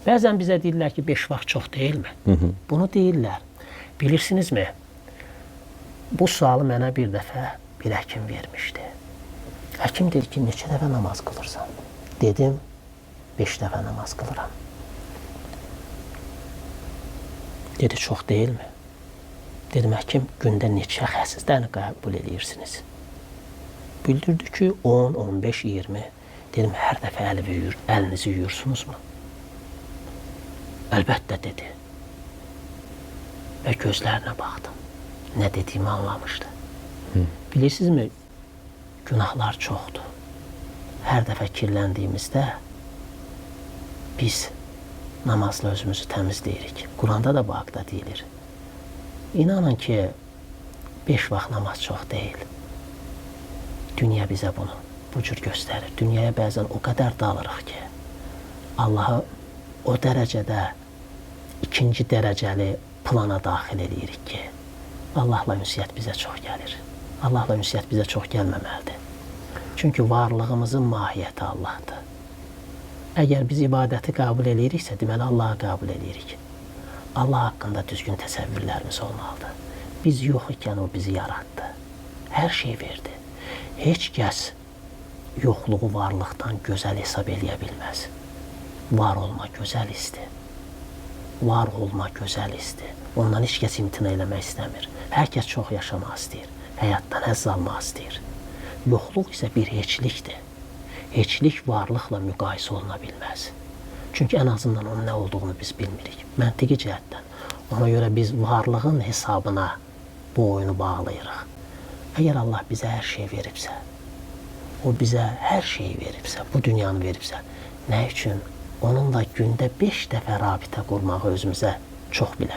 Bəzən bizə deyirlər ki, 5 vaxt çox deyilmi? Bunu deyirlər. Bilirsinizmi? Bu sualı mənə bir dəfə bir həkim vermişdi. Həkim dedi ki, neçə dəfə namaz qılırsan? Dedim, 5 dəfə namaz qılıram. Dedi, çox deyilmi? Dedim, həkim, gündə neçə xəsislərini qəbul edirsiniz? Bildirdi ki, 10, 15, 20. Dedim, hər dəfə əlinizi yuyursunuzmu? Əlbəttə, dedi. Və gözlərinə baxdım. Nə dediyimi anlamışdı. Bilirsinizmi, günahlar çoxdur. Hər dəfə kirləndiyimizdə biz namazla özümüzü təmizləyirik. Quranda da bu haqda deyilir. İnanın ki, 5 vaxt namaz çox deyil. Dünya bizə bunu bu cür göstərir. Dünyaya bəzən o qədər dalırıq ki, Allahı o dərəcədə ikinci dərəcəli plana daxil edirik ki, Allahla ünsiyyət bizə çox gəlir. Allahla ünsiyyət bizə çox gəlməməlidir. Çünki varlığımızın mahiyyəti Allahdır. Əgər biz ibadəti qəbul ediriksə, deməli Allahı qəbul edirik. Allah haqqında düzgün təsəvvürlərimiz olmalıdır. Biz yox ikən o bizi yaratdı. Hər şey verdi. Heç kəs yoxluğu varlıqdan gözəl hesab eləyə bilməz. Var olma gözəl histir. Var olma gözəl histir. Ondan heç kəs imtina eləmək istəmir. Hər kəs çox yaşamaq istəyir. Həyatdan həzz almaq istəyir. Yoxluq isə bir heçlikdir. Heçlik varlıqla müqayisə oluna bilməz. Çünki ən azından onun nə olduğunu biz bilmirik. Məntiqi cəhətdən. Ona görə biz varlığın hesabına bu oyunu bağlayırıq. Əgər Allah bizə hər şey veribsə, o bizə hər şeyi veribsə, bu dünyanı veribsə, nə üçün onunla gündə 5 dəfə rabitə qurmağı özümüzə çox bilək?